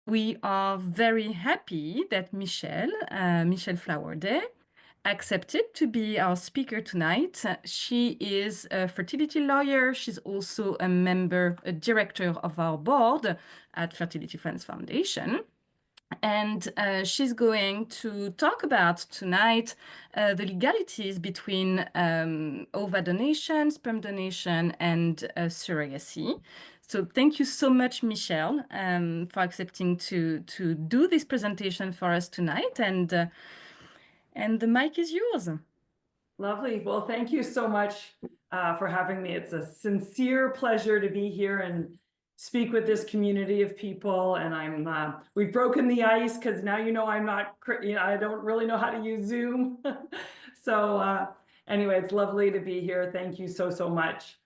We are very happy that Michelle Flowerday, accepted to be our speaker tonight. She is a fertility lawyer. She's also a director of our board at Fertility Friends Foundation. And she's going to talk about tonight the legalities between ova donation, sperm donation, and surrogacy. So thank you so much, Michelle, for accepting to do this presentation for us tonight. And the mic is yours. Lovely. Well, thank you so much for having me. It's a sincere pleasure to be here and speak with this community of people. And we've broken the ice because now I'm not, I don't really know how to use Zoom. So anyway, it's lovely to be here. Thank you so much.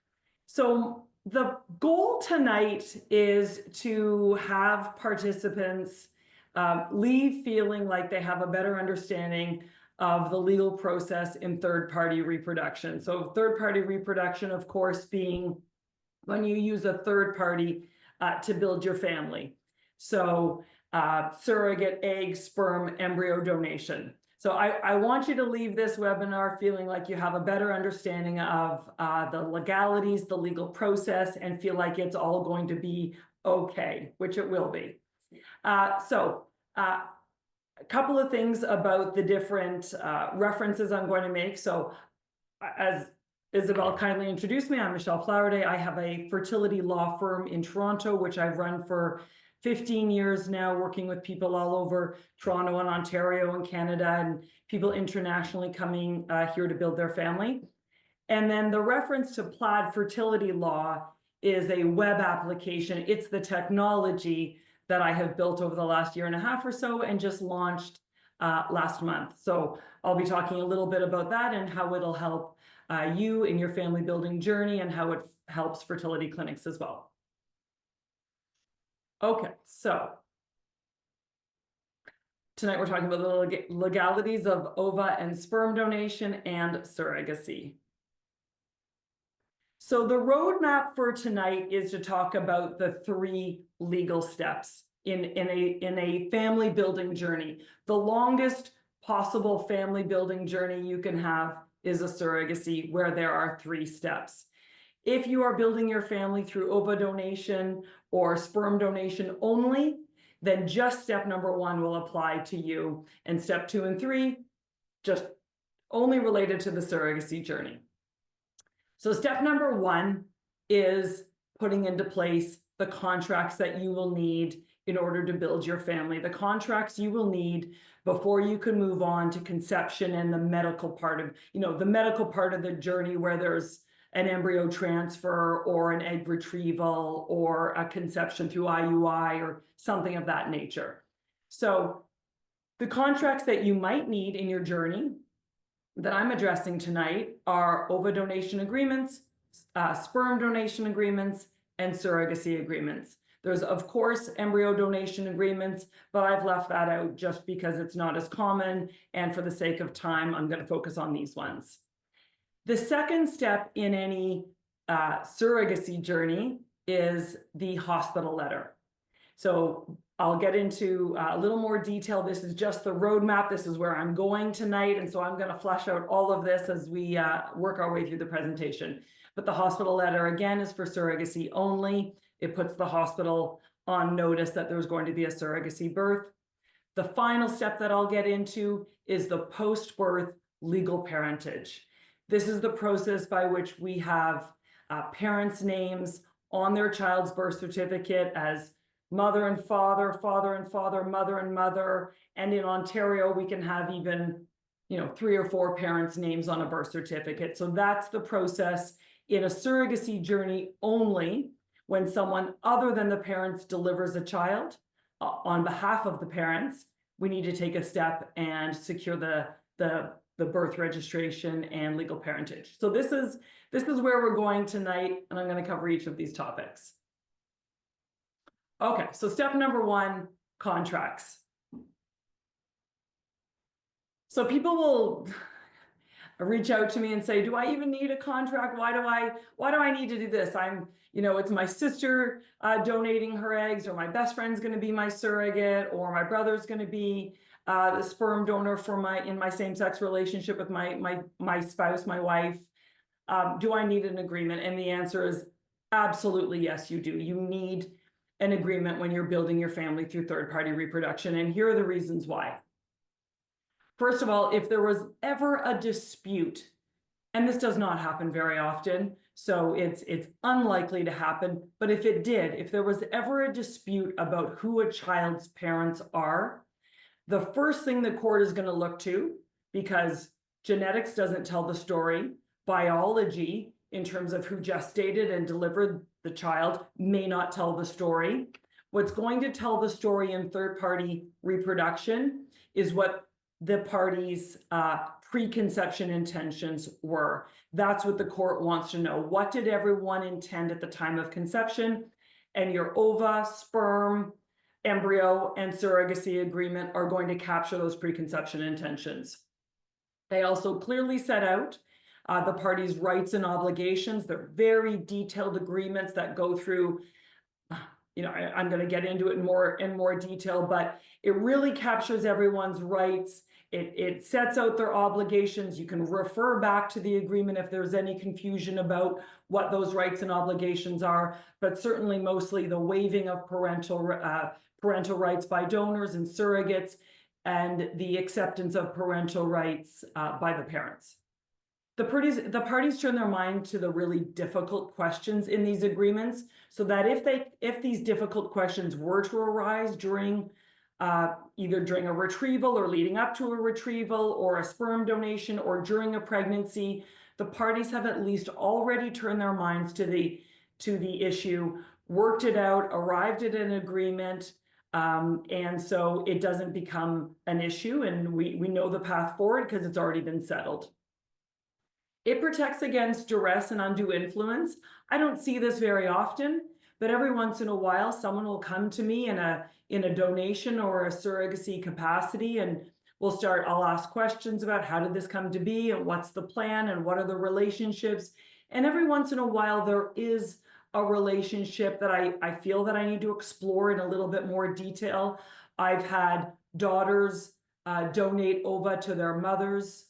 So the goal tonight is to have participants leave feeling like they have a better understanding of the legal process in third-party reproduction. So third-party reproduction, of course, being when you use a third party to build your family. So surrogate egg, sperm, embryo donation. So I want you to leave this webinar feeling like you have a better understanding of the legalities, the legal process, and feel like it's all going to be okay, which it will be. A couple of things about the different references I'm going to make. So as Isabel kindly introduced me, I'm Michelle Flowerday. I have a fertility law firm in Toronto, which I've run for 15 years now, working with people all over Toronto and Ontario and Canada, and people internationally coming here to build their family. And then the reference to Plaid Fertility Law is a web application. It's the technology that I have built over the last year and a half or so and just launched last month. So I'll be talking a little bit about that and how it'll help you in your family building journey and how it helps fertility clinics as well. Okay, so tonight we're talking about the legalities of ova and sperm donation and surrogacy. So the roadmap for tonight is to talk about the 3 legal steps in a family building journey. The longest possible family building journey you can have is a surrogacy, where there are 3 steps. If you are building your family through ova donation or sperm donation only, then just step number 1 will apply to you, and step 2 and 3 just only related to the surrogacy journey. So step number 1 is putting into place the contracts that you will need in order to build your family, the contracts you will need before you can move on to conception and the medical part of, the medical part of the journey, where there's an embryo transfer or an egg retrieval or a conception through IUI or something of that nature. So the contracts that you might need in your journey that I'm addressing tonight are ova donation agreements, sperm donation agreements, and surrogacy agreements. There's, of course, embryo donation agreements, but I've left that out just because it's not as common, and for the sake of time, I'm going to focus on these ones. The second step in any surrogacy journey is the hospital letter. So I'll get into a little more detail. This is just the roadmap. This is where I'm going tonight. And so I'm going to flesh out all of this as we work our way through the presentation. But the hospital letter, again, is for surrogacy only. It puts the hospital on notice that there's going to be a surrogacy birth. The final step that I'll get into is the post-birth legal parentage. This is the process by which we have parents' names on their child's birth certificate as mother and father, father and father, mother and mother. And in Ontario, we can have even, 3 or 4 parents' names on a birth certificate. So that's the process in a surrogacy journey only. When someone other than the parents delivers a child on behalf of the parents, we need to take a step and secure the birth registration and legal parentage. So this is where we're going tonight, and I'm going to cover each of these topics. Okay, so step number 1, contracts. So people will, reach out to me and say, do I even need a contract? Why do I need to do this? It's my sister donating her eggs, or my best friend's going to be my surrogate, or my brother's going to be the sperm donor in my same-sex relationship with my spouse, my wife. Do I need an agreement? And the answer is absolutely yes, you do. You need an agreement when you're building your family through third-party reproduction. And here are the reasons why. First of all, if there was ever a dispute, and this does not happen very often, so it's unlikely to happen, but if it did, if there was ever a dispute about who a child's parents are, the first thing the court is going to look to, because genetics doesn't tell the story, biology, in terms of who gestated and delivered the child, may not tell the story. What's going to tell the story in third-party reproduction is what the parties' preconception intentions were. That's what the court wants to know. What did everyone intend at the time of conception? And your ova, sperm, embryo, and surrogacy agreement are going to capture those preconception intentions. They also clearly set out the parties' rights and obligations. They're very detailed agreements that go through, I'm going to get into it in more detail, but it really captures everyone's rights. It sets out their obligations. You can refer back to the agreement if there's any confusion about what those rights and obligations are, but certainly mostly the waiving of parental rights by donors and surrogates, and the acceptance of parental rights by the parents. The parties turn their mind to the really difficult questions in these agreements, so that if these difficult questions were to arise during either during a retrieval or leading up to a retrieval, or a sperm donation, or during a pregnancy, the parties have at least already turned their minds to the issue, worked it out, arrived at an agreement, and so it doesn't become an issue, and we know the path forward because it's already been settled. It protects against duress and undue influence. I don't see this very often, but every once in a while, someone will come to me in a donation or a surrogacy capacity, and I'll ask questions about how did this come to be, and what's the plan, and what are the relationships. And every once in a while, there is a relationship that I feel that I need to explore in a little bit more detail. I've had daughters donate ova to their mothers.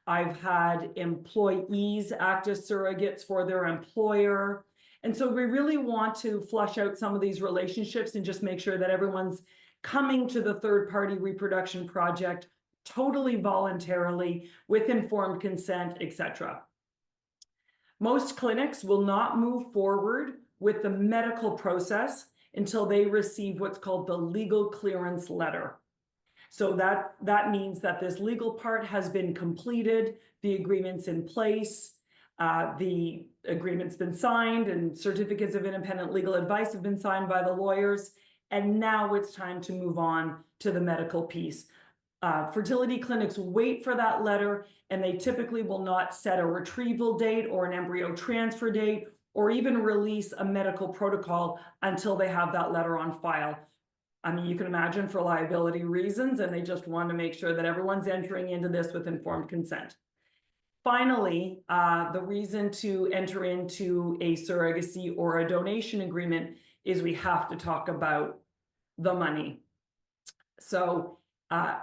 I've had employees act as surrogates for their employer. And so we really want to flush out some of these relationships and just make sure that everyone's coming to the third-party reproduction project totally voluntarily, with informed consent, etc. Most clinics will not move forward with the medical process until they receive what's called the legal clearance letter. So that means that this legal part has been completed, the agreement's in place, the agreement's been signed, and certificates of independent legal advice have been signed by the lawyers, and now it's time to move on to the medical piece. Fertility clinics wait for that letter, and they typically will not set a retrieval date or an embryo transfer date, or even release a medical protocol until they have that letter on file. I mean, you can imagine, for liability reasons, and they just want to make sure that everyone's entering into this with informed consent. Finally, the reason to enter into a surrogacy or a donation agreement is we have to talk about the money. So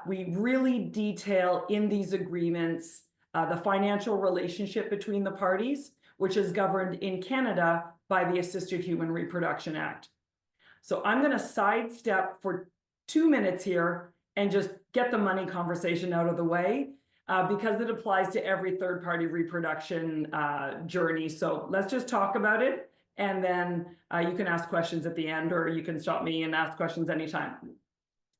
we really detail in these agreements the financial relationship between the parties, which is governed in Canada by the Assisted Human Reproduction Act. So I'm going to sidestep for 2 minutes here and just get the money conversation out of the way, because it applies to every third-party reproduction journey. So let's just talk about it, and then you can ask questions at the end, or you can stop me and ask questions anytime.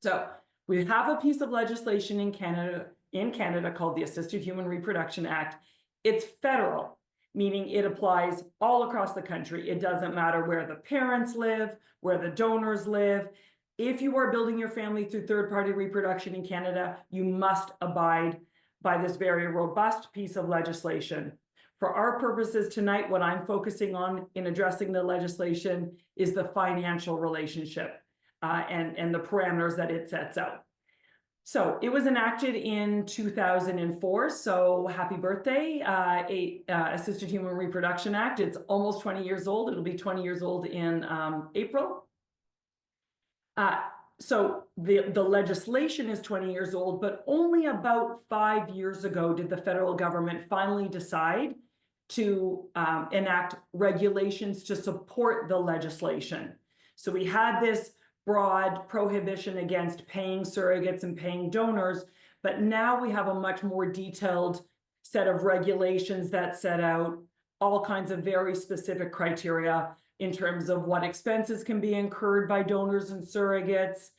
So we have a piece of legislation in Canada called the Assisted Human Reproduction Act. It's federal, meaning it applies all across the country. It doesn't matter where the parents live, where the donors live. If you are building your family through third-party reproduction in Canada, you must abide by this very robust piece of legislation. For our purposes tonight, what I'm focusing on in addressing the legislation is the financial relationship and the parameters that it sets out. So it was enacted in 2004. So happy birthday, Assisted Human Reproduction Act. It's almost 20 years old. It'll be 20 years old in April. So the legislation is 20 years old, but only about 5 years ago did the federal government finally decide to enact regulations to support the legislation. So we had this broad prohibition against paying surrogates and paying donors, but now we have a much more detailed set of regulations that set out all kinds of very specific criteria in terms of what expenses can be incurred by donors and surrogates,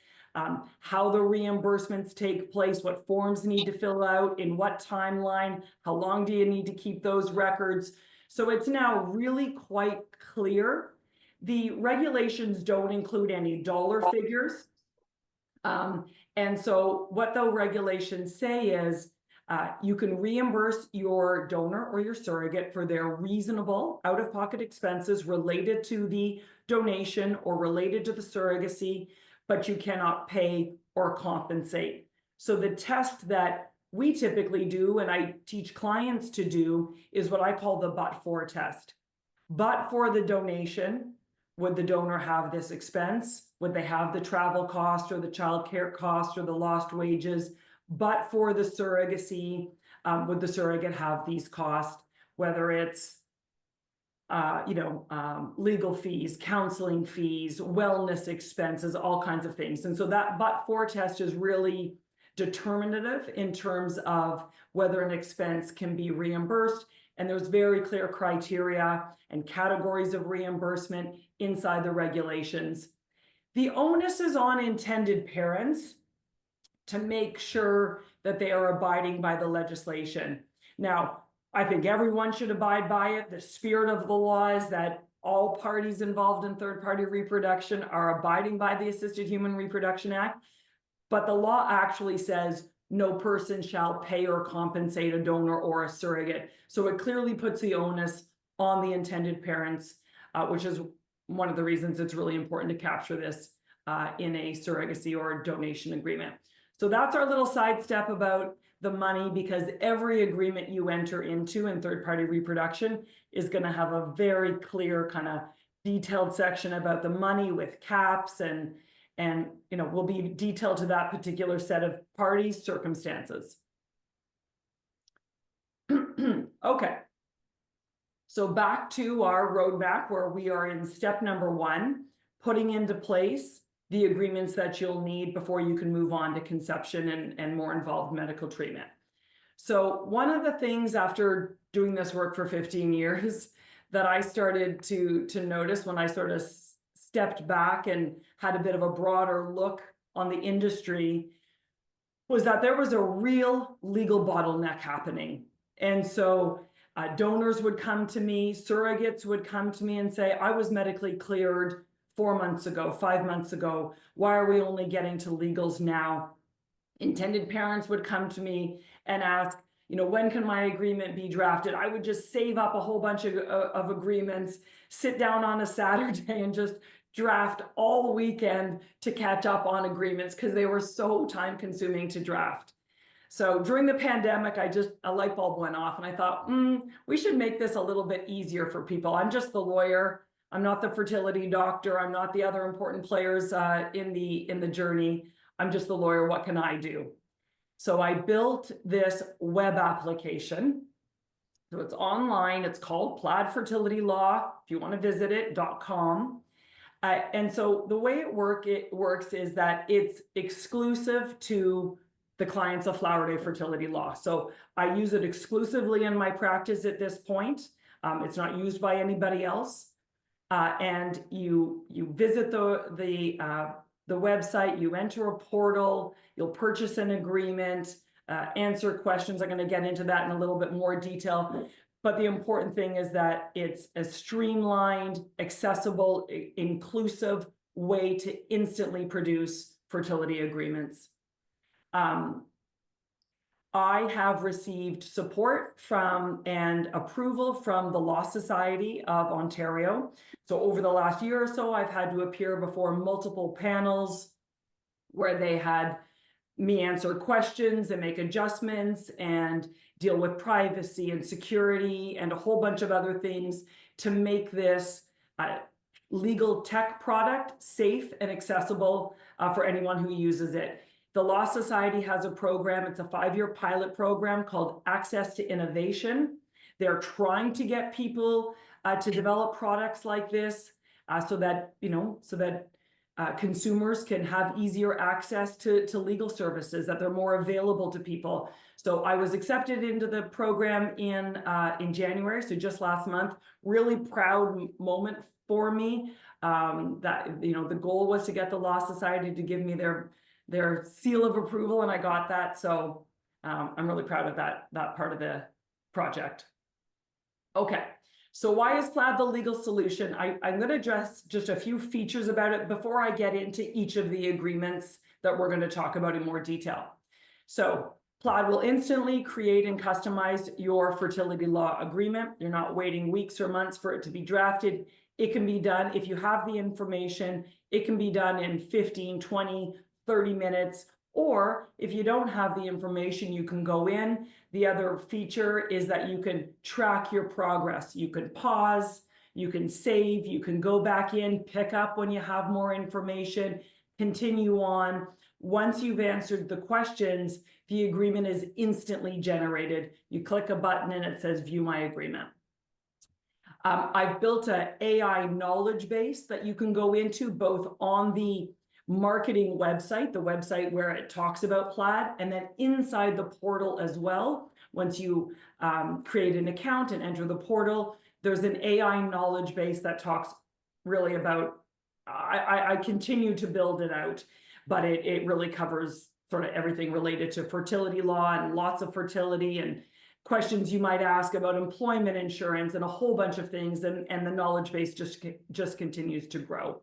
how the reimbursements take place, what forms need to fill out, in what timeline, how long do you need to keep those records. So it's now really quite clear. The regulations don't include any dollar figures. And so what the regulations say is you can reimburse your donor or your surrogate for their reasonable out-of-pocket expenses related to the donation or related to the surrogacy, but you cannot pay or compensate. So the test that we typically do, and I teach clients to do, is what I call the but-for test. But for the donation, would the donor have this expense? Would they have the travel cost or the childcare cost or the lost wages? But for the surrogacy, would the surrogate have these costs, whether it's legal fees, counseling fees, wellness expenses, all kinds of things. And so that but-for test is really determinative in terms of whether an expense can be reimbursed. And there's very clear criteria and categories of reimbursement inside the regulations. The onus is on intended parents to make sure that they are abiding by the legislation. Now, I think everyone should abide by it. The spirit of the law is that all parties involved in third-party reproduction are abiding by the Assisted Human Reproduction Act, but the law actually says no person shall pay or compensate a donor or a surrogate. So it clearly puts the onus on the intended parents, which is one of the reasons it's really important to capture this in a surrogacy or donation agreement. So that's our little sidestep about the money, because every agreement you enter into in third-party reproduction is going to have a very clear kind of detailed section about the money with caps and will be detailed to that particular set of parties' circumstances. Okay. So back to our roadmap, where we are in step number 1, putting into place the agreements that you'll need before you can move on to conception and more involved medical treatment. So one of the things after doing this work for 15 years that I started to notice when I sort of stepped back and had a bit of a broader look on the industry was that there was a real legal bottleneck happening. And so donors would come to me, surrogates would come to me and say, I was medically cleared 4 months ago, 5 months ago. Why are we only getting to legals now? Intended parents would come to me and ask, when can my agreement be drafted? I would just save up a whole bunch of agreements, sit down on a Saturday and just draft all weekend to catch up on agreements because they were so time consuming to draft. So during the pandemic, a light bulb went off and I thought, we should make this a little bit easier for people. I'm just the lawyer. I'm not the fertility doctor. I'm not the other important players in the journey. I'm just the lawyer. What can I do? So I built this web application. So it's online. It's called Plaid Fertility Law. If you want to visit it, .com. And so the way it works is that it's exclusive to the clients of Flowerday Fertility Law. So I use it exclusively in my practice at this point. It's not used by anybody else. And you visit the website, you enter a portal, you'll purchase an agreement, answer questions. I'm going to get into that in a little bit more detail. But the important thing is that it's a streamlined, accessible, inclusive way to instantly produce fertility agreements. I have received support from and approval from the Law Society of Ontario. So over the last year or so, I've had to appear before multiple panels where they had me answer questions and make adjustments and deal with privacy and security and a whole bunch of other things to make this legal tech product safe and accessible for anyone who uses it. The Law Society has a program. It's a 5-year pilot program called Access to Innovation. They're trying to get people to develop products like this so that consumers can have easier access to legal services, that they're more available to people. So I was accepted into the program in January, so just last month. Really proud moment for me. That the goal was to get the Law Society to give me their seal of approval, and I got that. So I'm really proud of that part of the project. Okay. So why is Plaid the legal solution? I'm going to address just a few features about it before I get into each of the agreements that we're going to talk about in more detail. So Plaid will instantly create and customize your fertility law agreement. You're not waiting weeks or months for it to be drafted. It can be done if you have the information. It can be done in 15, 20, 30 minutes. Or if you don't have the information, you can go in. The other feature is that you can track your progress. You can pause, you can save, you can go back in, pick up when you have more information, continue on. Once you've answered the questions, the agreement is instantly generated. You click a button and it says, view my agreement. I've built an AI knowledge base that you can go into both on the marketing website, the website where it talks about Plaid, and then inside the portal as well. Once you create an account and enter the portal, there's an AI knowledge base that talks really about, I continue to build it out, but it really covers sort of everything related to fertility law and lots of fertility and questions you might ask about employment insurance and a whole bunch of things, and the knowledge base just continues to grow.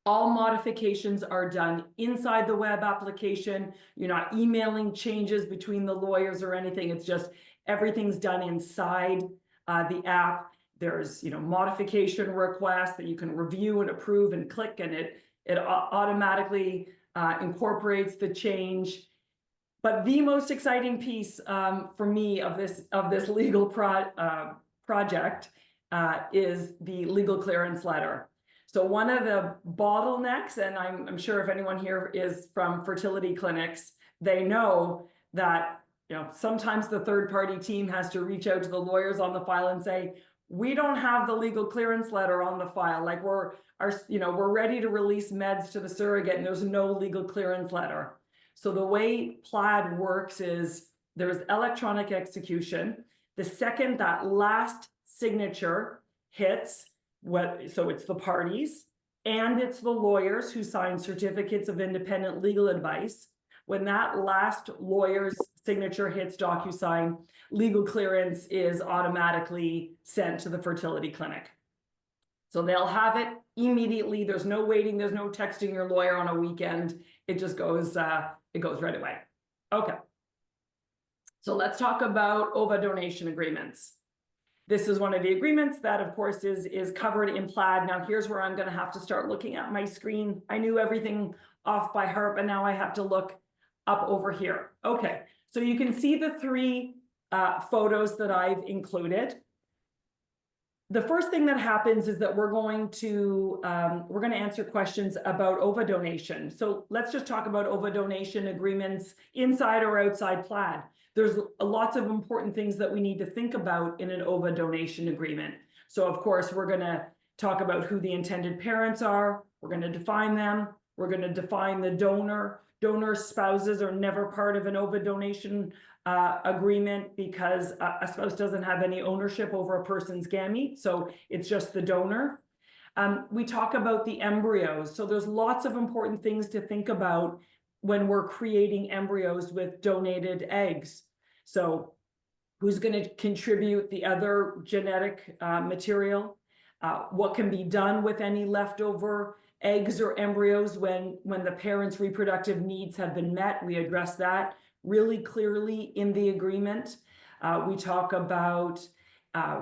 All modifications are done inside the web application. You're not emailing changes between the lawyers or anything. It's just everything's done inside the app. There's modification requests that you can review and approve and click, and it automatically incorporates the change. But the most exciting piece for me of this legal project is the legal clearance letter. So one of the bottlenecks, and I'm sure if anyone here is from fertility clinics, they know that sometimes the third-party team has to reach out to the lawyers on the file and say, we don't have the legal clearance letter on the file. Like we're ready to release meds to the surrogate, and there's no legal clearance letter. So the way Plaid works is there's electronic execution. The second that last signature hits, so it's the parties and it's the lawyers who sign certificates of independent legal advice. When that last lawyer's signature hits DocuSign, legal clearance is automatically sent to the fertility clinic. So they'll have it immediately. There's no waiting. There's no texting your lawyer on a weekend. It just goes, it goes right away. Okay. So let's talk about OVA donation agreements. This is one of the agreements that, of course, is covered in Plaid. Now, here's where I'm going to have to start looking at my screen. I knew everything off by heart, but now I have to look up over here. Okay, so you can see the 3 photos that I've included. The first thing that happens is that we're going to answer questions about OVA donation. So let's just talk about OVA donation agreements inside or outside Plaid. There's lots of important things that we need to think about in an OVA donation agreement. So of course, we're going to talk about who the intended parents are. We're going to define them. We're going to define the donor. Donor spouses are never part of an OVA donation agreement because a spouse doesn't have any ownership over a person's gamete. So it's just the donor. We talk about the embryos. So there's lots of important things to think about when we're creating embryos with donated eggs. So who's going to contribute the other genetic material? What can be done with any leftover eggs or embryos when the parents' reproductive needs have been met? We address that really clearly in the agreement. We talk about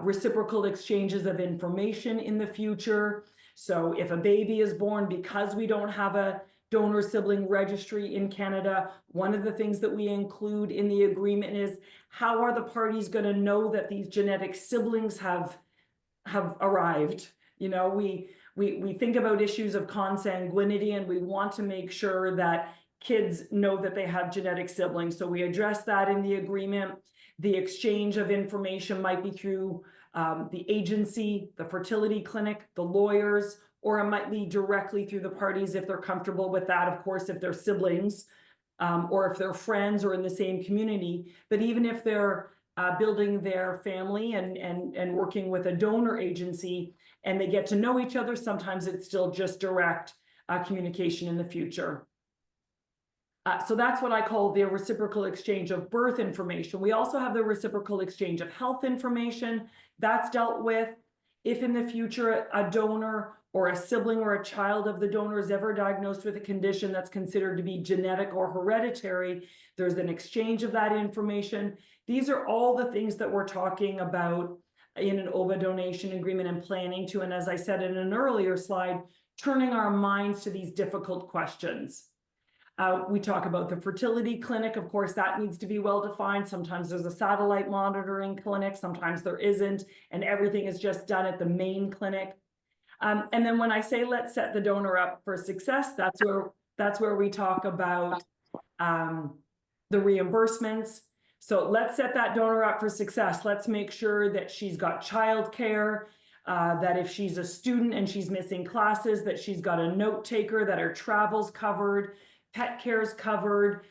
reciprocal exchanges of information in the future. So if a baby is born because we don't have a donor sibling registry in Canada. One of the things that we include in the agreement is how are the parties going to know that these genetic siblings have arrived? You know, we think about issues of consanguinity, and we want to make sure that kids know that they have genetic siblings. So we address that in the agreement. The exchange of information might be through the agency, the fertility clinic, the lawyers, or it might be directly through the parties if they're comfortable with that, of course, if they're siblings, or if they're friends or in the same community. But even if they're building their family and working with a donor agency and they get to know each other, sometimes it's still just direct communication in the future. So that's what I call the reciprocal exchange of birth information. We also have the reciprocal exchange of health information. That's dealt with if in the future a donor or a sibling or a child of the donor is ever diagnosed with a condition that's considered to be genetic or hereditary, there's an exchange of that information. These are all the things that we're talking about in an OVA donation agreement and planning to, and as I said in an earlier slide, turning our minds to these difficult questions. We talk about the fertility clinic. Of course, that needs to be well defined. Sometimes there's a satellite monitoring clinic, sometimes there isn't, and everything is just done at the main clinic. And then when I say let's set the donor up for success, that's where we talk about the reimbursements. So let's set that donor up for success. Let's make sure that she's got childcare, that if she's a student and she's missing classes, that she's got a note taker, that her travel's covered, pet care is covered,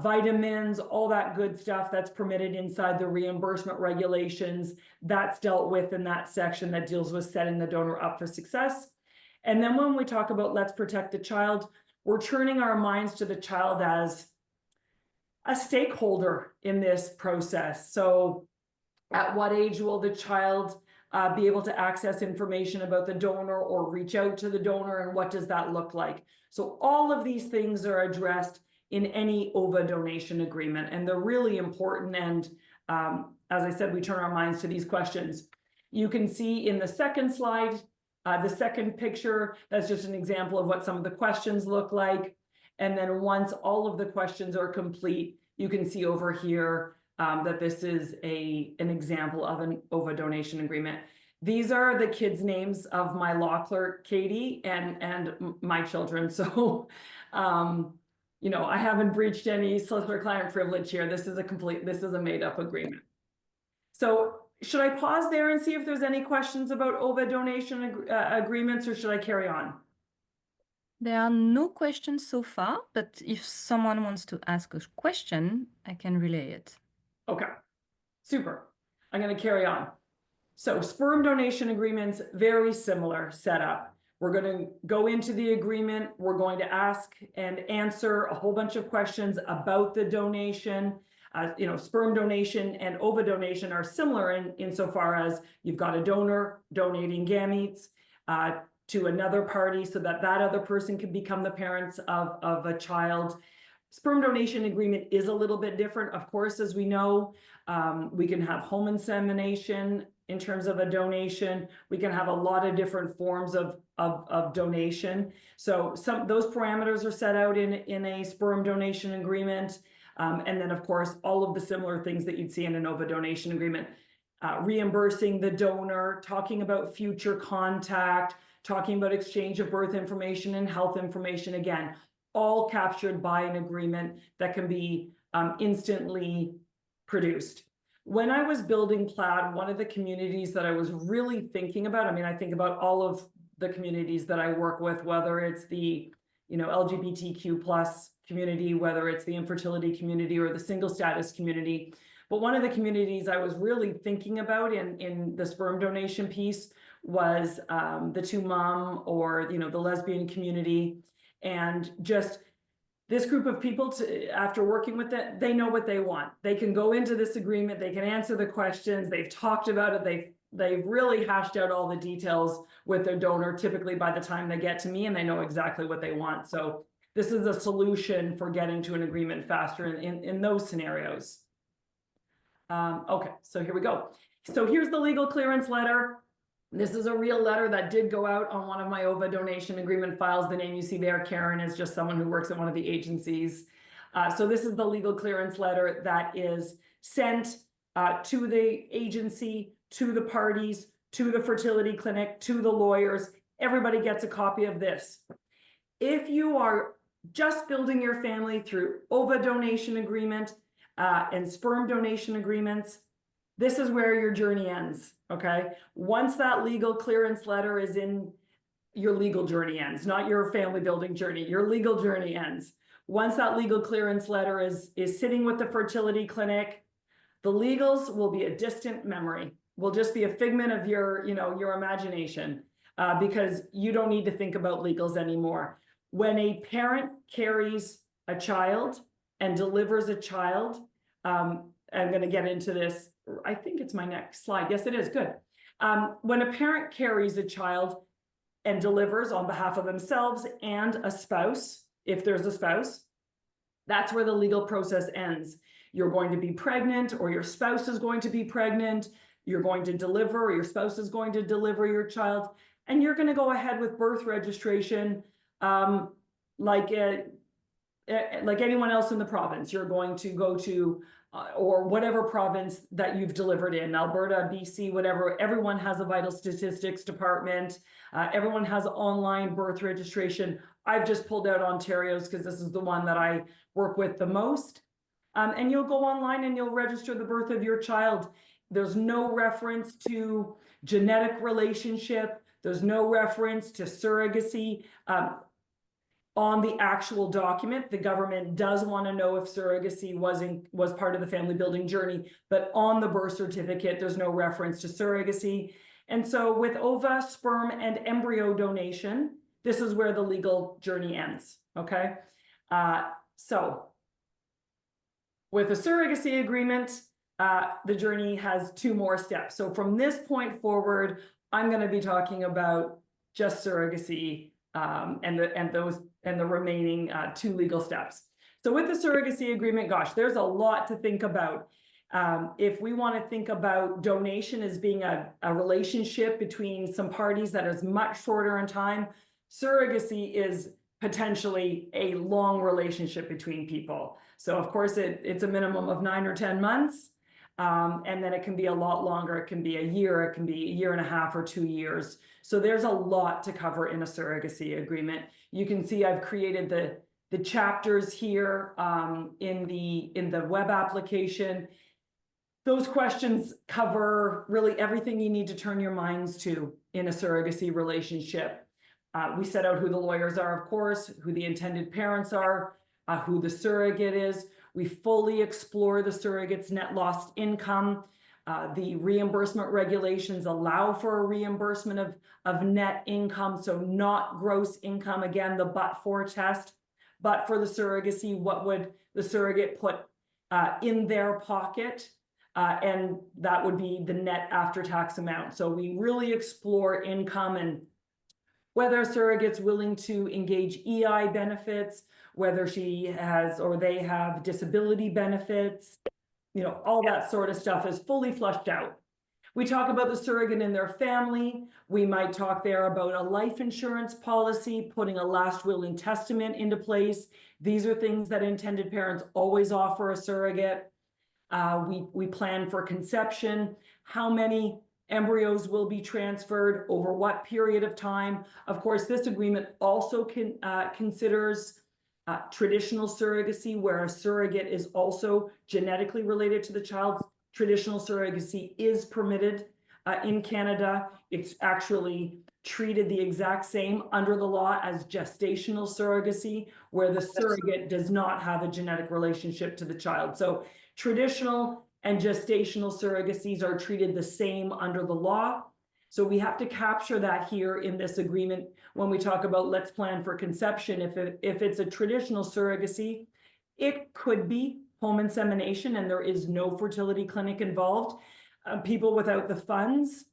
vitamins, all that good stuff that's permitted inside the reimbursement regulations. That's dealt with in that section that deals with setting the donor up for success. And then when we talk about let's protect the child, we're turning our minds to the child as a stakeholder in this process. So at what age will the child be able to access information about the donor or reach out to the donor, and what does that look like? So all of these things are addressed in any OVA donation agreement, and they're really important. And as I said, we turn our minds to these questions. You can see in the second slide, the second picture, that's just an example of what some of the questions look like. And then once all of the questions are complete, you can see over here that this is an example of an OVA donation agreement. These are the kids' names of my law clerk, Katie, and my children. So, you know, I haven't breached any solicitor-client privilege here. This is a made-up agreement. So should I pause there and see if there's any questions about OVA donation agreements, or should I carry on? There are no questions so far, but if someone wants to ask a question, I can relay it. Okay, super. I'm going to carry on. So sperm donation agreements, very similar setup. We're going to go into the agreement. We're going to ask and answer a whole bunch of questions about the donation. You know, sperm donation and OVA donation are similar insofar as you've got a donor donating gametes to another party so that that other person can become the parents of a child. Sperm donation agreement is a little bit different. Of course, as we know, we can have home insemination in terms of a donation. We can have a lot of different forms of donation. So those parameters are set out in a sperm donation agreement. And then, of course, all of the similar things that you'd see in an OVA donation agreement. Reimbursing the donor, talking about future contact, talking about exchange of birth information and health information, again, all captured by an agreement that can be instantly produced. When I was building Plaid, one of the communities that I was really thinking about, I mean, I think about all of the communities that I work with, whether it's the, you know, LGBTQ plus community, whether it's the infertility community or the single status community. But one of the communities I was really thinking about in the sperm donation piece was the two mom, or, you know, the lesbian community. And just this group of people, after working with it, they know what they want. They can go into this agreement, they can answer the questions, they've talked about it, they've really hashed out all the details with their donor, typically by the time they get to me, and they know exactly what they want. So this is a solution for getting to an agreement faster in those scenarios. Okay, so here we go. So here's the legal clearance letter. This is a real letter that did go out on one of my OVA donation agreement files. The name you see there, Karen, is just someone who works at one of the agencies. So this is the legal clearance letter that is sent to the agency, to the parties, to the fertility clinic, to the lawyers. Everybody gets a copy of this. If you are just building your family through OVA donation agreement and sperm donation agreements, this is where your journey ends, okay? Once that legal clearance letter is in, your legal journey ends, not your family building journey, your legal journey ends. Once that legal clearance letter is sitting with the fertility clinic, the legals will be a distant memory, will just be a figment of your, your imagination, because you don't need to think about legals anymore. When a parent carries a child and delivers a child, I'm going to get into this. I think it's my next slide. Yes, it is. Good. When a parent carries a child and delivers on behalf of themselves and a spouse, if there's a spouse, that's where the legal process ends. You're going to be pregnant, or your spouse is going to be pregnant. You're going to deliver, or your spouse is going to deliver your child, and you're going to go ahead with birth registration, like anyone else in the province. You're going to go to or whatever province that you've delivered in, Alberta, BC, whatever. Everyone has a vital statistics department. Everyone has online birth registration. I've just pulled out Ontario's because this is the one that I work with the most. And you'll go online and you'll register the birth of your child. There's no reference to genetic relationship. There's no reference to surrogacy. On the actual document, the government does want to know if surrogacy was part of the family building journey, but on the birth certificate, there's no reference to surrogacy. And so with OVA, sperm, and embryo donation, this is where the legal journey ends, okay? So with a surrogacy agreement, the journey has 2 more steps. So from this point forward, I'm going to be talking about just surrogacy and the remaining 2 legal steps. So with the surrogacy agreement, gosh, there's a lot to think about. If we want to think about donation as being a relationship between some parties that is much shorter in time, surrogacy is potentially a long relationship between people. So of course it's a minimum of 9 or 10 months. And then it can be a lot longer. It can be a year, it can be a year and a half or 2 years. So there's a lot to cover in a surrogacy agreement. You can see I've created the chapters here in the web application. Those questions cover really everything you need to turn your minds to in a surrogacy relationship. We set out who the lawyers are, of course, who the intended parents are, who the surrogate is. We fully explore the surrogate's net lost income. The reimbursement regulations allow for a reimbursement of net income, so not gross income. Again, the but-for test. But for the surrogacy, what would the surrogate put in their pocket? And that would be the net after-tax amount. So we really explore income and whether a surrogate's willing to engage EI benefits, whether she has or they have disability benefits, all that sort of stuff is fully fleshed out. We talk about the surrogate and their family. We might talk there about a life insurance policy, putting a last will and testament into place. These are things that intended parents always offer a surrogate. We plan for conception, how many embryos will be transferred over what period of time. Of course, this agreement also considers traditional surrogacy, where a surrogate is also genetically related to the child. Traditional surrogacy is permitted in Canada. It's actually treated the exact same under the law as gestational surrogacy, where the surrogate does not have a genetic relationship to the child. So traditional and gestational surrogacies are treated the same under the law. So we have to capture that here in this agreement when we talk about let's plan for conception. If it's a traditional surrogacy, it could be home insemination and there is no fertility clinic involved. People without the funds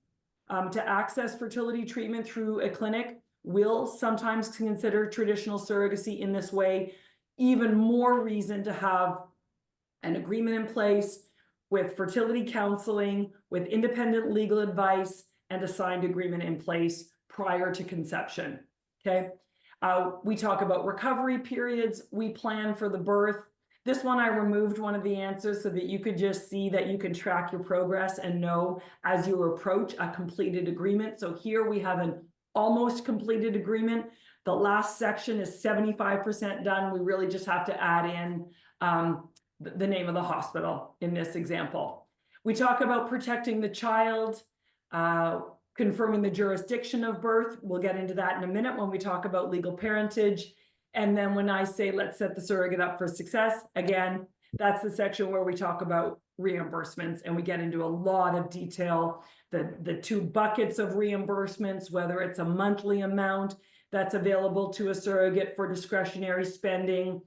to access fertility treatment through a clinic will sometimes consider traditional surrogacy in this way. Even more reason to have an agreement in place with fertility counseling, with independent legal advice, and a signed agreement in place prior to conception, okay? We talk about recovery periods. We plan for the birth. This one, I removed one of the answers so that you could just see that you can track your progress and know as you approach a completed agreement. So here we have an almost completed agreement. The last section is 75% done. We really just have to add in the name of the hospital in this example. We talk about protecting the child, confirming the jurisdiction of birth. We'll get into that in a minute when we talk about legal parentage. And then when I say, let's set the surrogate up for success, again, that's the section where we talk about reimbursements, and we get into a lot of detail, the two buckets of reimbursements, whether it's a monthly amount that's available to a surrogate for discretionary spending,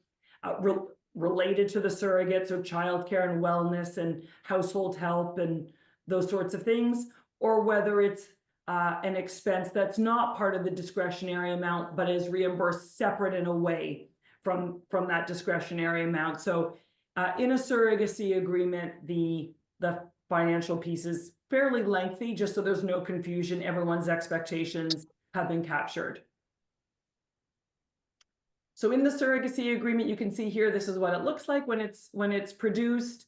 related to the surrogate, so childcare and wellness and household help and those sorts of things, or whether it's an expense that's not part of the discretionary amount, but is reimbursed separate and away from that discretionary amount. So in a surrogacy agreement, the financial piece is fairly lengthy, just so there's no confusion. Everyone's expectations have been captured. So in the surrogacy agreement, you can see here, this is what it looks like when it's produced.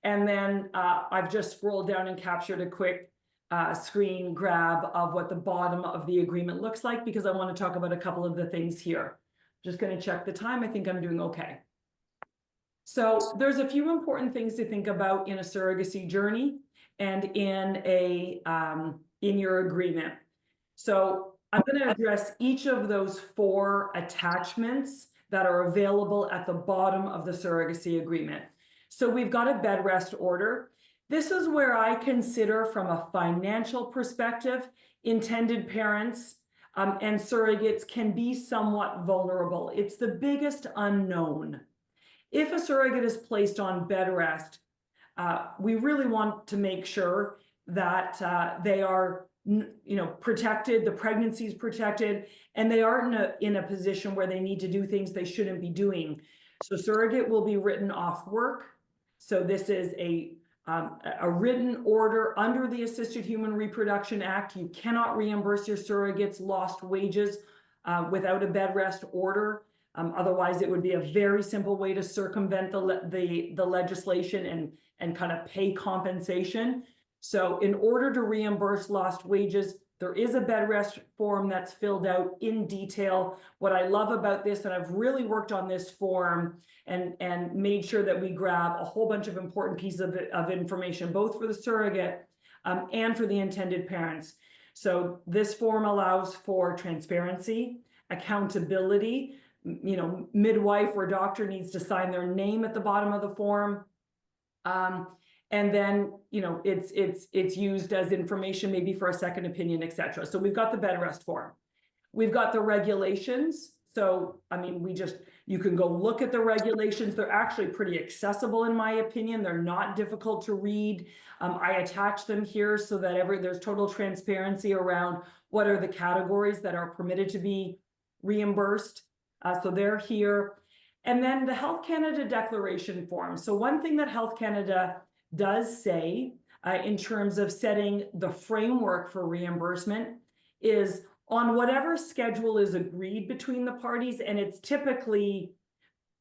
And then I've just scrolled down and captured a quick screen grab of what the bottom of the agreement looks like, because I want to talk about a couple of the things here. Just going to check the time. I think I'm doing okay. So there's a few important things to think about in a surrogacy journey and in your agreement. So I'm going to address each of those 4 attachments that are available at the bottom of the surrogacy agreement. So we've got a bed rest order. This is where I consider, from a financial perspective, intended parents and surrogates can be somewhat vulnerable. It's the biggest unknown. If a surrogate is placed on bed rest, we really want to make sure that they are, protected, the pregnancy is protected, and they aren't in a position where they need to do things they shouldn't be doing. So surrogate will be written off work. So this is a written order under the Assisted Human Reproduction Act. You cannot reimburse your surrogates lost wages without a bed rest order. Otherwise, it would be a very simple way to circumvent the legislation and kind of pay compensation. So in order to reimburse lost wages, there is a bed rest form that's filled out in detail. What I love about this, and I've really worked on this form and made sure that we grab a whole bunch of important pieces of information, both for the surrogate and for the intended parents. So this form allows for transparency, accountability. Midwife or doctor needs to sign their name at the bottom of the form. And then, it's used as information, maybe for a second opinion, etc. So we've got the bed rest form. We've got the regulations. So, you can go look at the regulations. They're actually pretty accessible, in my opinion. They're not difficult to read. I attach them here so that there's total transparency around what are the categories that are permitted to be reimbursed. So they're here. And then the Health Canada declaration form. So one thing that Health Canada does say in terms of setting the framework for reimbursement is on whatever schedule is agreed between the parties, and it's typically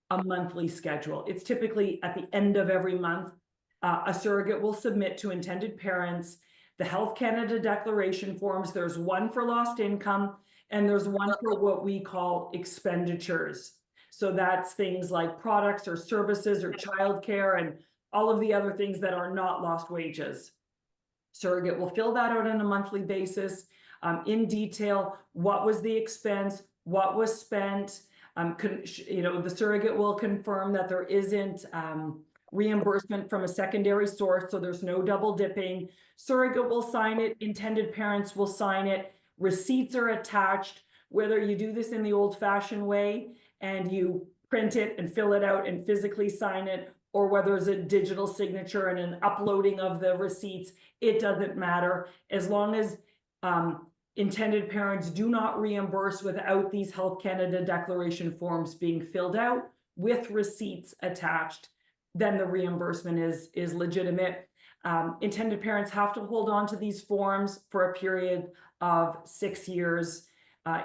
a monthly schedule. It's typically at the end of every month, a surrogate will submit to intended parents the Health Canada declaration forms. There's one for lost income, and there's one for what we call expenditures. So that's things like products or services or childcare and all of the other things that are not lost wages. Surrogate will fill that out on a monthly basis, in detail. What was the expense? What was spent? The surrogate will confirm that there isn't reimbursement from a secondary source, so there's no double dipping. Surrogate will sign it. Intended parents will sign it. Receipts are attached. Whether you do this in the old-fashioned way and you print it and fill it out and physically sign it, or whether it's a digital signature and an uploading of the receipts, it doesn't matter. As long as intended parents do not reimburse without these Health Canada declaration forms being filled out with receipts attached, then the reimbursement is legitimate. Intended parents have to hold on to these forms for a period of 6 years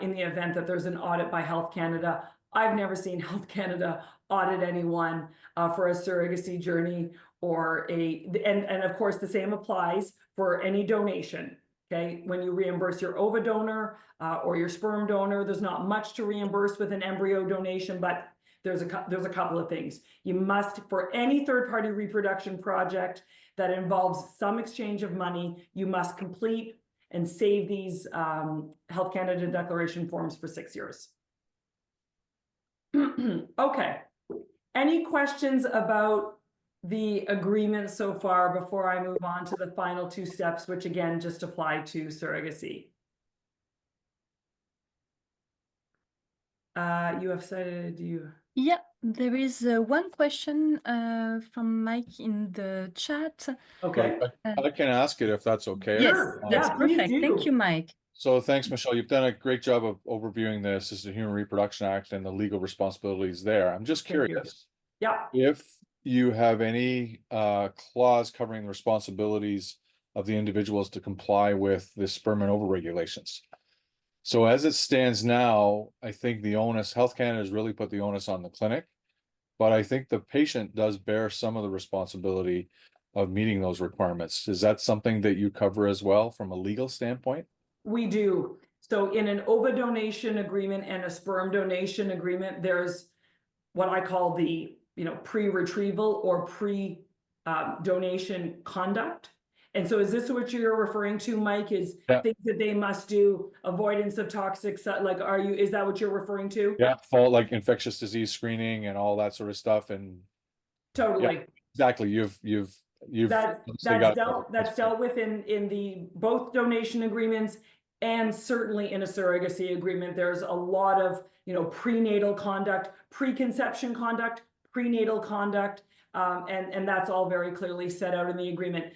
in the event that there's an audit by Health Canada. I've never seen Health Canada audit anyone for a surrogacy journey or and of course the same applies for any donation. Okay, when you reimburse your ova donor or your sperm donor, there's not much to reimburse with an embryo donation, but there's a couple of things. You must, for any third-party reproduction project that involves some exchange of money, you must complete and save these Health Canada declaration forms for 6 years. Okay. Any questions about the agreement so far before I move on to the final 2 steps, which again just apply to surrogacy? You have cited you. Yeah, there is one question from Mike in the chat. Okay. I can ask it if that's okay. Yes, Sure. that's Yeah, please perfect. Thank do. you, Mike. So thanks, Michelle. You've done a great job of overviewing the Assisted Human Reproduction Act and the legal responsibilities there. I'm just Thank you. curious Yeah. if you have any clause covering the responsibilities of the individuals to comply with the sperm and ova regulations. So as it stands now, I think the onus, Health Canada has really put the onus on the clinic, but I think the patient does bear some of the responsibility of meeting those requirements. Is that something that you cover as well from a legal standpoint? We do. So in an ova donation agreement and a sperm donation agreement, there's what I call the, pre-retrieval or pre-donation conduct. And so is this what you're referring to, Mike, is things that they must do, avoidance of toxic, like, is that what you're referring to? Yeah, fall like infectious disease screening and all that sort of stuff. And Totally. yeah, exactly. You've that's dealt with in the both donation agreements and certainly in a surrogacy agreement. There's a lot of prenatal conduct, preconception conduct, prenatal conduct, and that's all very clearly set out in the agreement.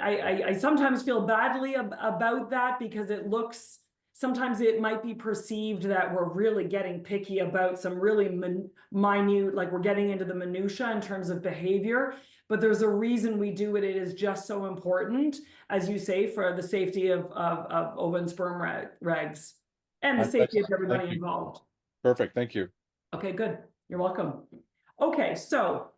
I sometimes feel badly about that because sometimes it might be perceived that we're really getting picky about some really minute, like we're getting into the minutia in terms of behavior, but there's a reason we do it. It is just so important, as you say, for the safety of ova and sperm regs and the safety of everybody involved. Perfect, thank you. Okay, good, you're welcome. Okay, so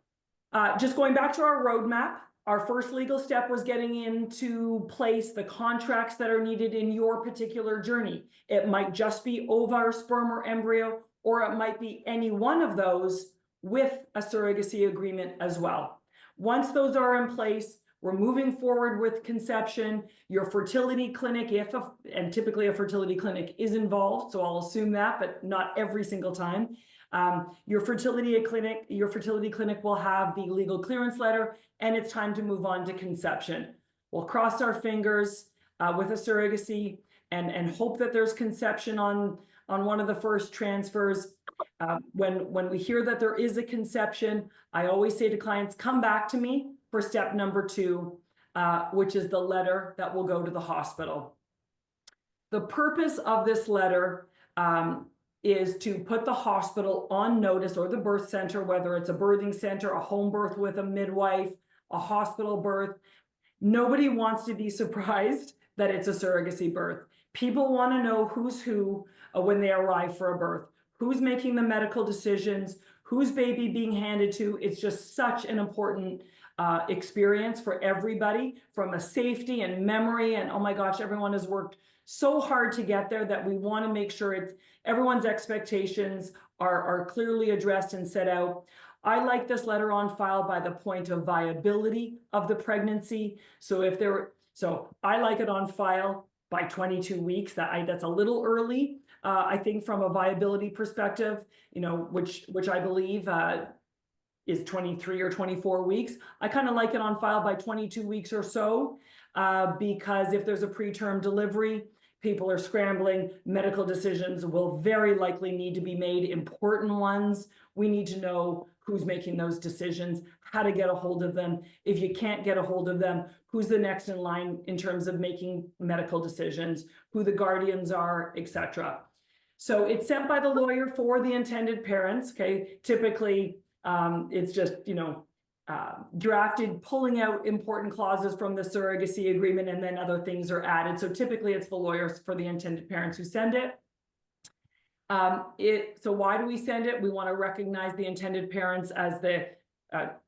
just going back to our roadmap, our first legal step was getting into place the contracts that are needed in your particular journey. It might just be ova or sperm or embryo, or it might be any one of those with a surrogacy agreement as well. Once those are in place, we're moving forward with conception. Your fertility clinic, and typically a fertility clinic is involved, so I'll assume that, but not every single time. Your fertility clinic will have the legal clearance letter, and it's time to move on to conception. We'll cross our fingers with a surrogacy and hope that there's conception on one of the first transfers. When we hear that there is a conception, I always say to clients, come back to me for step number 2, which is the letter that will go to the hospital. The purpose of this letter is to put the hospital on notice, or the birth center, whether it's a birthing center, a home birth with a midwife, a hospital birth. Nobody wants to be surprised that it's a surrogacy birth. People want to know who's who when they arrive for a birth, who's making the medical decisions, whose baby being handed to. It's just such an important experience for everybody, from a safety and memory. And oh my gosh, everyone has worked so hard to get there that we want to make sure everyone's expectations are clearly addressed and set out. I like this letter on file by the point of viability of the pregnancy. So I like it on file by 22 weeks. That's a little early, I think, from a viability perspective, which I believe is 23 or 24 weeks. I kind of like it on file by 22 weeks or so, because if there's a preterm delivery, people are scrambling, medical decisions will very likely need to be made, important ones. We need to know who's making those decisions, how to get a hold of them. If you can't get a hold of them, who's the next in line in terms of making medical decisions, who the guardians are, etc. So it's sent by the lawyer for the intended parents. Okay, typically it's just, drafted, pulling out important clauses from the surrogacy agreement, and then other things are added. So typically it's the lawyers for the intended parents who send it. So why do we send it? We want to recognize the intended parents as the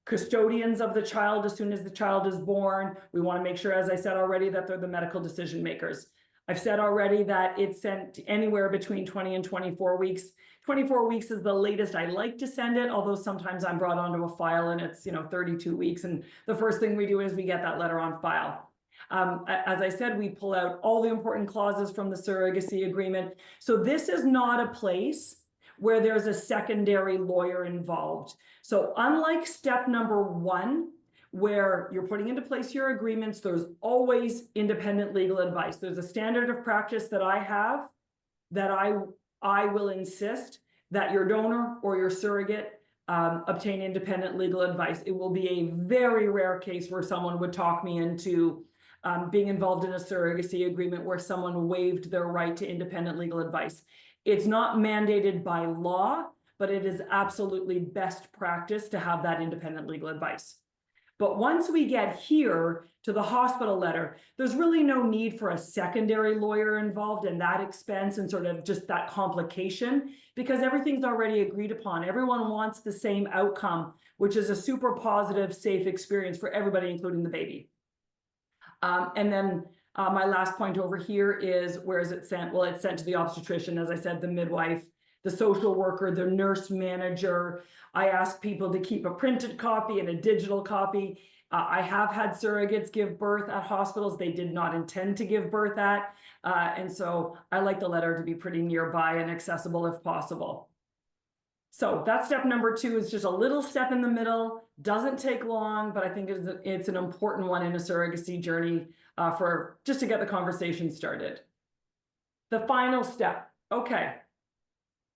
custodians of the child as soon as the child is born. We want to make sure, as I said already, that they're the medical decision makers. I've said already that it's sent anywhere between 20 and 24 weeks. 24 weeks is the latest I like to send it, although sometimes I'm brought onto a file and it's 32 weeks. And the first thing we do is we get that letter on file. As I said, we pull out all the important clauses from the surrogacy agreement. So this is not a place where there's a secondary lawyer involved. So unlike step number 1, where you're putting into place your agreements, there's always independent legal advice. There's a standard of practice that I have that I will insist that your donor or your surrogate obtain independent legal advice. It will be a very rare case where someone would talk me into being involved in a surrogacy agreement where someone waived their right to independent legal advice. It's not mandated by law, but it is absolutely best practice to have that independent legal advice. But once we get here to the hospital letter, there's really no need for a secondary lawyer involved in that expense and sort of just that complication, because everything's already agreed upon. Everyone wants the same outcome, which is a super positive, safe experience for everybody, including the baby. And then my last point over here is, where is it sent? Well, it's sent to the obstetrician, as I said, the midwife, the social worker, the nurse manager. I ask people to keep a printed copy and a digital copy. I have had surrogates give birth at hospitals they did not intend to give birth at. And so I like the letter to be pretty nearby and accessible if possible. So that's step number 2, is just a little step in the middle, doesn't take long, but I think it's an important one in a surrogacy journey for just to get the conversation started. The final step, okay.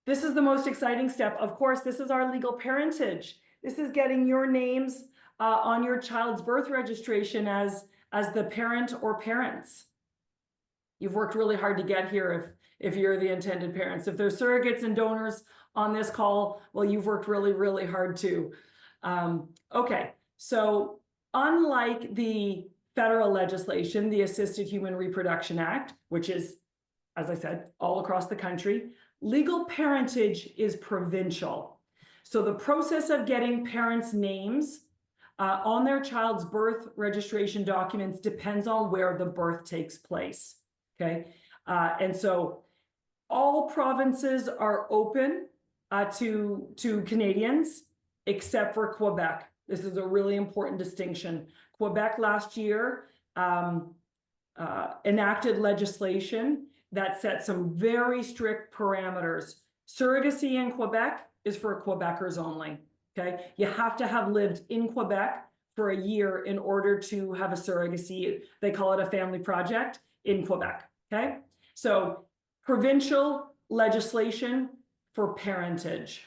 This is the most exciting step. Of course, this is our legal parentage. This is getting your names on your child's birth registration as the parent or parents. You've worked really hard to get here if you're the intended parents. If there's surrogates and donors on this call, well, you've worked really, really hard too. Okay, so unlike the federal legislation, the Assisted Human Reproduction Act, which is, as I said, all across the country, legal parentage is provincial. So the process of getting parents' names on their child's birth registration documents depends on where the birth takes place, okay? And so all provinces are open to Canadians, except for Quebec. This is a really important distinction. Quebec last year enacted legislation that set some very strict parameters. Surrogacy in Quebec is for Quebecers only, okay? You have to have lived in Quebec for a year in order to have a surrogacy. They call it a family project in Quebec, okay? So provincial legislation for parentage.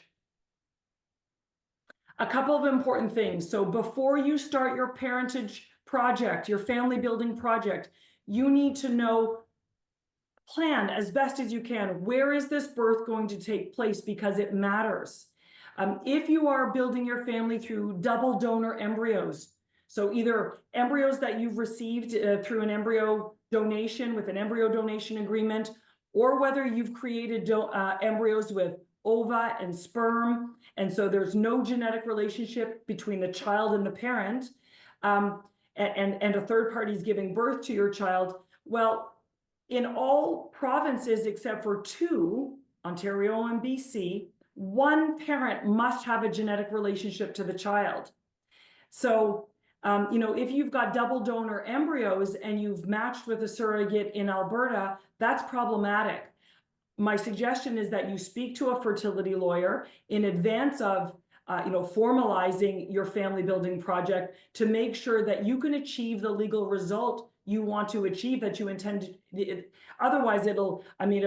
A couple of important things. So before you start your parentage project, your family building project, you need to know, plan as best as you can, where is this birth going to take place, because it matters. If you are building your family through double donor embryos, so either embryos that you've received through an embryo donation with an embryo donation agreement, or whether you've created embryos with ova and sperm, and so there's no genetic relationship between the child and the parent, and a third party is giving birth to your child, well, in all provinces except for 2, Ontario and BC, one parent must have a genetic relationship to the child. So, if you've got double donor embryos and you've matched with a surrogate in Alberta, that's problematic. My suggestion is that you speak to a fertility lawyer in advance of formalizing your family building project to make sure that you can achieve the legal result you want to achieve, that you intend to. Otherwise it'll be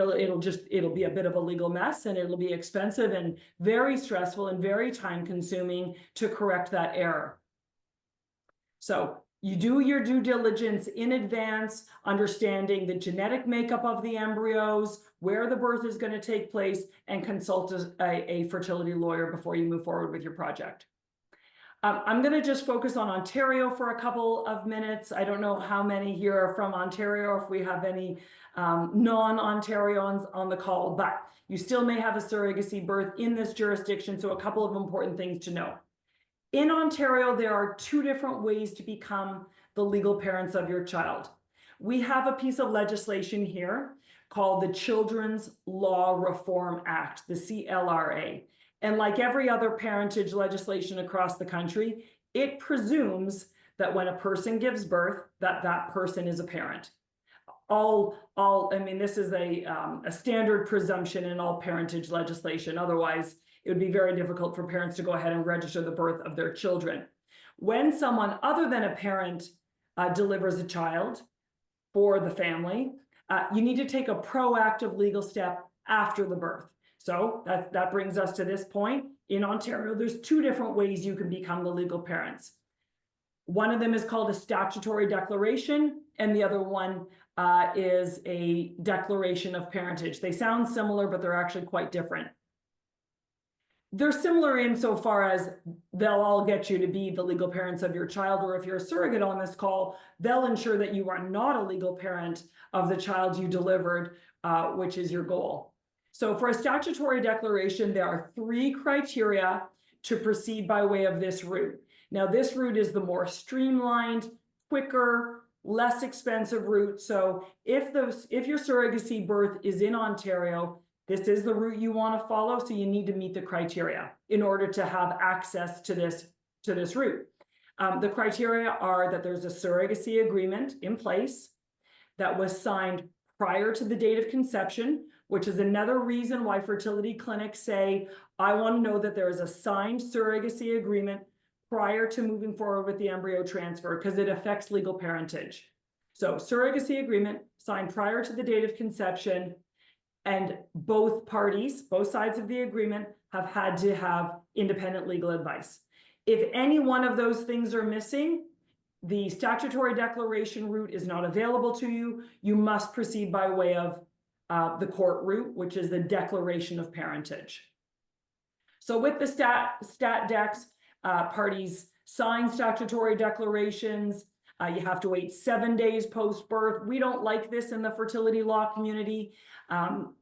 a bit of a legal mess, and it'll be expensive and very stressful and very time consuming to correct that error. So you do your due diligence in advance, understanding the genetic makeup of the embryos, where the birth is going to take place, and consult a fertility lawyer before you move forward with your project. I'm going to just focus on Ontario for a couple of minutes. I don't know how many here are from Ontario, or if we have any non-Ontarians on the call, but you still may have a surrogacy birth in this jurisdiction, so a couple of important things to know. In Ontario, there are two different ways to become the legal parents of your child. We have a piece of legislation here called the Children's Law Reform Act, the CLRA. And like every other parentage legislation across the country, it presumes that when a person gives birth, that person is a parent. I mean, this is a standard presumption in all parentage legislation. Otherwise, it would be very difficult for parents to go ahead and register the birth of their children. When someone other than a parent delivers a child for the family, you need to take a proactive legal step after the birth. So that brings us to this point. In Ontario, there's two different ways you can become the legal parents. One of them is called a statutory declaration, and the other one is a declaration of parentage. They sound similar, but they're actually quite different. They're similar insofar as they'll all get you to be the legal parents of your child, or if you're a surrogate on this call, they'll ensure that you are not a legal parent of the child you delivered, which is your goal. So for a statutory declaration, there are 3 criteria to proceed by way of this route. Now, this route is the more streamlined, quicker, less expensive route. So if your surrogacy birth is in Ontario, this is the route you want to follow. So you need to meet the criteria in order to have access to this route. The criteria are that there's a surrogacy agreement in place that was signed prior to the date of conception, which is another reason why fertility clinics say, I want to know that there is a signed surrogacy agreement prior to moving forward with the embryo transfer, because it affects legal parentage. So surrogacy agreement signed prior to the date of conception, and both parties, both sides of the agreement, have had to have independent legal advice. If any one of those things are missing, the statutory declaration route is not available to you. You must proceed by way of the court route, which is the declaration of parentage. So with the stat decks, parties sign statutory declarations. You have to wait 7 days post-birth. We don't like this in the fertility law community.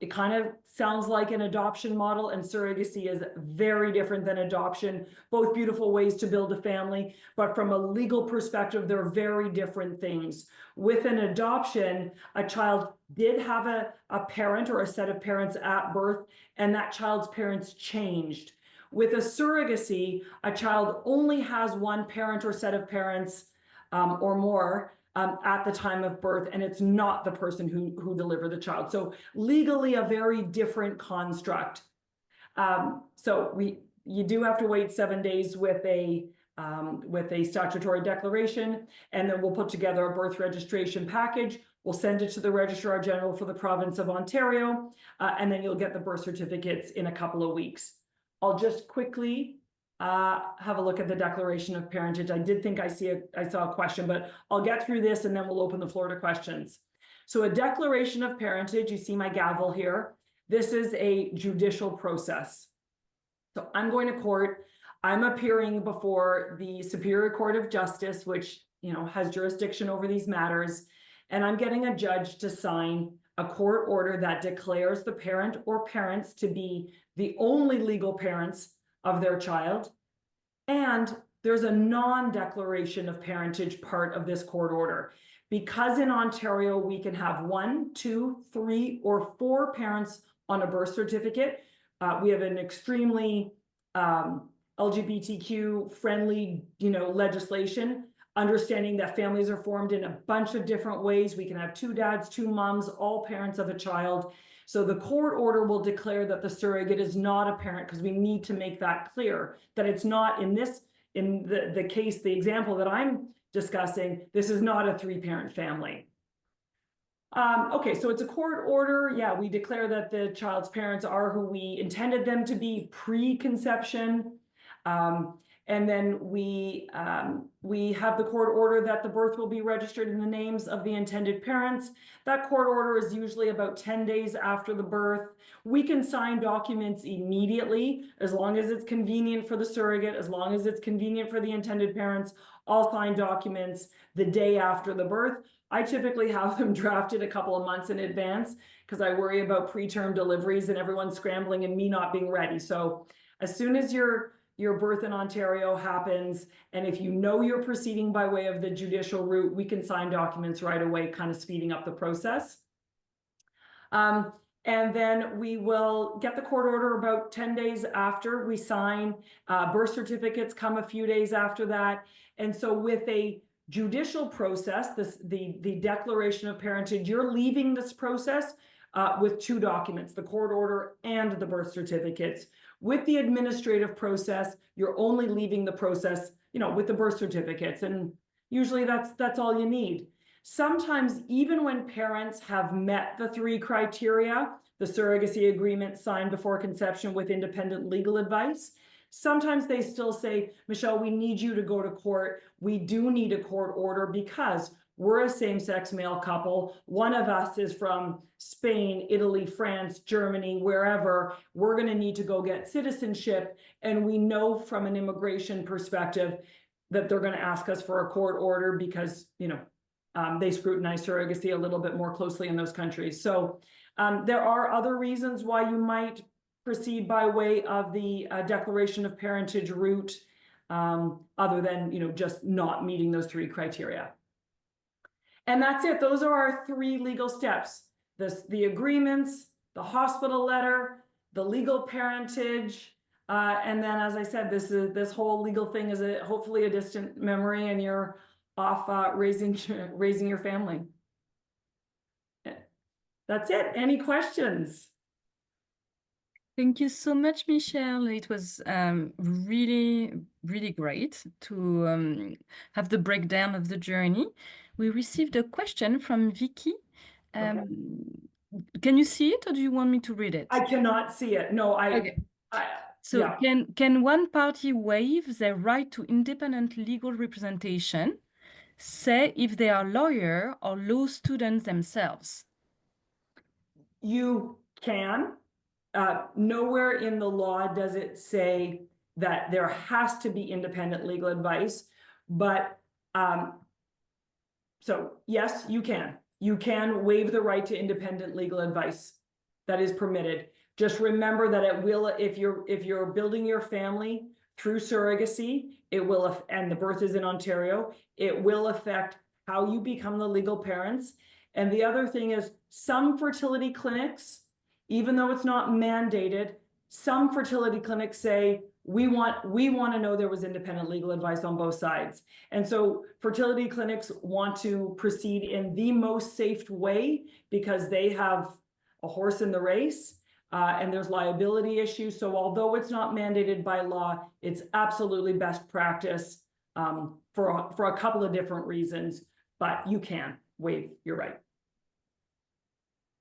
It kind of sounds like an adoption model, and surrogacy is very different than adoption. Both beautiful ways to build a family, but from a legal perspective, they're very different things. With an adoption, a child did have a parent or a set of parents at birth, and that child's parents changed. With a surrogacy, a child only has one parent or set of parents or more at the time of birth, and it's not the person who delivered the child. So legally, a very different construct. You do have to wait 7 days with a statutory declaration, and then we'll put together a birth registration package. We'll send it to the Registrar General for the province of Ontario, and then you'll get the birth certificates in a couple of weeks. I'll just quickly have a look at the declaration of parentage. I did think I saw a question, but I'll get through this and then we'll open the floor to questions. So a declaration of parentage, you see my gavel here. This is a judicial process. So I'm going to court. I'm appearing before the Superior Court of Justice, which has jurisdiction over these matters, and I'm getting a judge to sign a court order that declares the parent or parents to be the only legal parents of their child. And there's a non-declaration of parentage part of this court order. Because in Ontario, we can have 1, 2, 3, or 4 parents on a birth certificate. We have an extremely LGBTQ friendly, legislation, understanding that families are formed in a bunch of different ways. We can have 2 dads, 2 moms, all parents of a child. So the court order will declare that the surrogate is not a parent, because we need to make that clear, that it's not in the case, the example that I'm discussing, this is not a 3-parent family. Okay, so it's a court order. Yeah, we declare that the child's parents are who we intended them to be pre-conception. And then we have the court order that the birth will be registered in the names of the intended parents. That court order is usually about 10 days after the birth. We can sign documents immediately, as long as it's convenient for the surrogate, as long as it's convenient for the intended parents. I'll sign documents the day after the birth. I typically have them drafted a couple of months in advance because I worry about preterm deliveries and everyone scrambling and me not being ready. So as soon as your birth in Ontario happens, and if you know you're proceeding by way of the judicial route, we can sign documents right away, kind of speeding up the process. And then we will get the court order about 10 days after we sign. Birth certificates come a few days after that. And so with a judicial process, the declaration of parentage, you're leaving this process with two documents, the court order and the birth certificates. With the administrative process, you're only leaving the process, with the birth certificates. And usually that's all you need. Sometimes, even when parents have met the 3 criteria, the surrogacy agreement signed before conception with independent legal advice, sometimes they still say, Michelle, we need you to go to court. We do need a court order because we're a same-sex male couple. One of us is from Spain, Italy, France, Germany, wherever. We're going to need to go get citizenship. And we know from an immigration perspective that they're going to ask us for a court order because, they scrutinize surrogacy a little bit more closely in those countries. So there are other reasons why you might proceed by way of the declaration of parentage route, other than, just not meeting those 3 criteria. And that's it. Those are our 3 legal steps. The agreements, the hospital letter, the legal parentage, and then, as I said, this whole legal thing is hopefully a distant memory, and you're off raising your family. That's it. Any questions? Thank you so much, Michelle. It was really, really great to have the breakdown of the journey. We received a question from Vicky. Okay. Can you see it, or do you want me to read it? I cannot see it. No, Okay. So yeah. can one party waive their right to independent legal representation, say if they are lawyer or law students themselves? You can. Nowhere in the law does it say that there has to be independent legal advice, but so yes, you can. You can waive the right to independent legal advice. That is permitted. Just remember that it will, if you're building your family through surrogacy, it will, and the birth is in Ontario, it will affect how you become the legal parents. And the other thing is, some fertility clinics, even though it's not mandated, some fertility clinics say, we want to know there was independent legal advice on both sides. And so fertility clinics want to proceed in the most safe way because they have a horse in the race, and there's liability issues. So although it's not mandated by law, it's absolutely best practice for a couple of different reasons, but you can waive your right.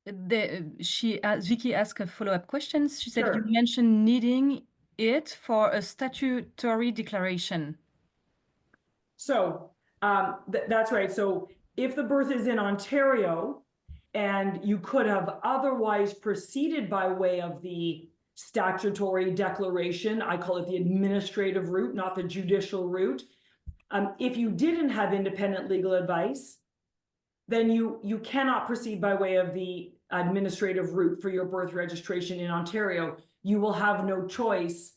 Vicky asked a follow-up question. She said, Sure. You mentioned needing it for a statutory declaration. So that's right. So if the birth is in Ontario and you could have otherwise proceeded by way of the statutory declaration, I call it the administrative route, not the judicial route. If you didn't have independent legal advice, then you cannot proceed by way of the administrative route for your birth registration in Ontario. You will have no choice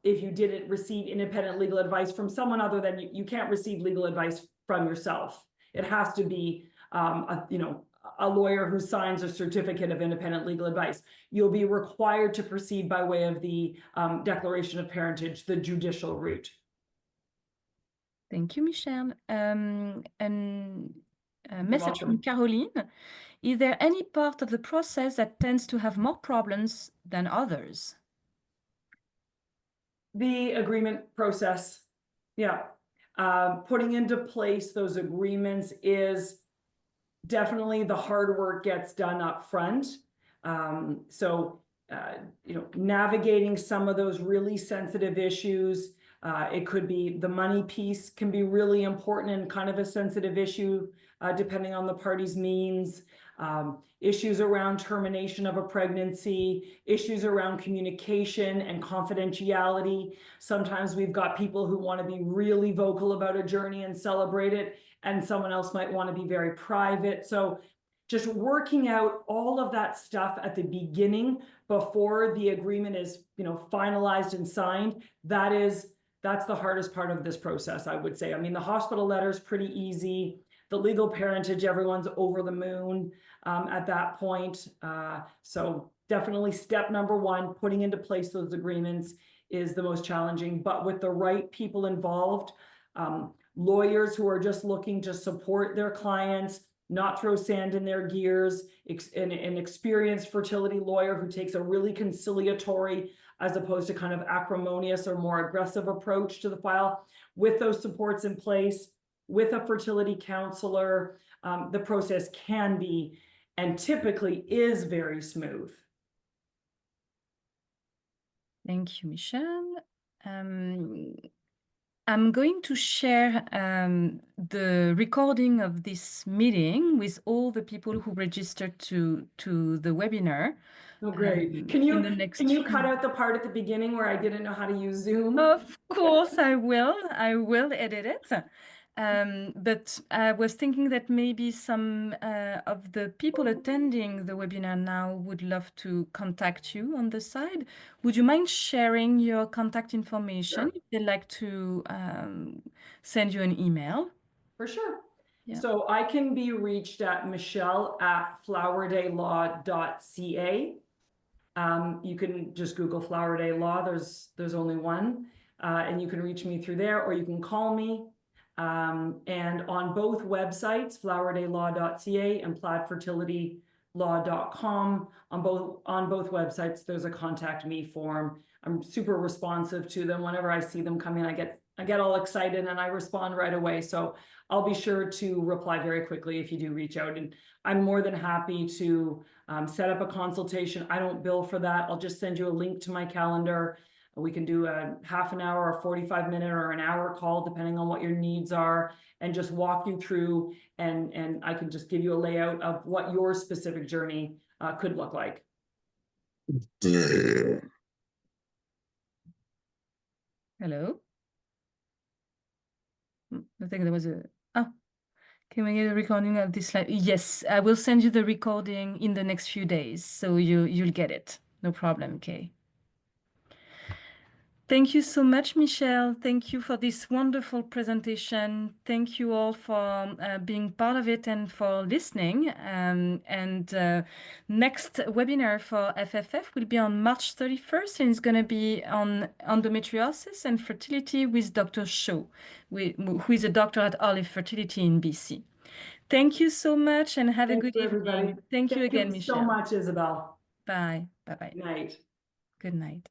if you didn't receive independent legal advice from someone other than you can't receive legal advice from yourself. It has to be a lawyer who signs a certificate of independent legal advice. You'll be required to proceed by way of the declaration of parentage, the judicial route. Thank you, Michelle. And a message from welcome. Caroline. Is there any part of the process that tends to have more problems than others? The agreement process. Yeah. Putting into place those agreements is definitely the hard work gets done up front. So navigating some of those really sensitive issues, It could be the money piece can be really important and kind of a sensitive issue, depending on the party's means. Issues around termination of a pregnancy, issues around communication and confidentiality. Sometimes we've got people who want to be really vocal about a journey and celebrate it, and someone else might want to be very private. So just working out all of that stuff at the beginning before the agreement is, finalized and signed, that's the hardest part of this process, I would say. I mean, the hospital letter is pretty easy. The legal parentage, everyone's over the moon at that point. So definitely step number one, putting into place those agreements is the most challenging, but with the right people involved, lawyers who are just looking to support their clients, not throw sand in their gears, an experienced fertility lawyer who takes a really conciliatory as opposed to kind of acrimonious or more aggressive approach to the file. With those supports in place, with a fertility counselor, the process can be and typically is very smooth. Thank you, Michelle. I'm going to share the recording of this meeting with all the people who registered to the webinar. Oh, great. Can you cut out the part at the beginning where I didn't know how to use Zoom? Of course, I will. I will edit it. But I was thinking that maybe some of the people attending the webinar now would love to contact you on the side. Would you mind sharing your contact information Sure. if they'd like to send you an email? For sure. Yeah. So I can be reached at michelle@flowerdaylaw.ca. You can just Google Flowerday Law. There's only one, and you can reach me through there, or you can call me. And on both websites, flowerdaylaw.ca and plaidfertilitylaw.com, on both websites, there's a contact me form. I'm super responsive to them. Whenever I see them come in, I get all excited and I respond right away. So I'll be sure to reply very quickly if you do reach out. And I'm more than happy to set up a consultation. I don't bill for that. I'll just send you a link to my calendar. We can do a half an hour, or 45-minute, or an hour call, depending on what your needs are, and just walk you through, and I can just give you a layout of what your specific journey could look like. Hello? I think there was can we get a recording of this slide? Yes, I will send you the recording in the next few days, so you'll get it. No problem, Kay. Thank you so much, Michelle. Thank you for this wonderful presentation. Thank you all for being part of it and for listening. Next webinar for FFF will be on March 31st, and it's going to be on endometriosis and fertility with Dr. Shaw, who is a doctor at Olive Fertility in BC. Thank you so much and have a good evening. Everybody. Thank you again, Thank you Michelle. so much, Isabel. Bye. Bye-bye. Good night. Good night.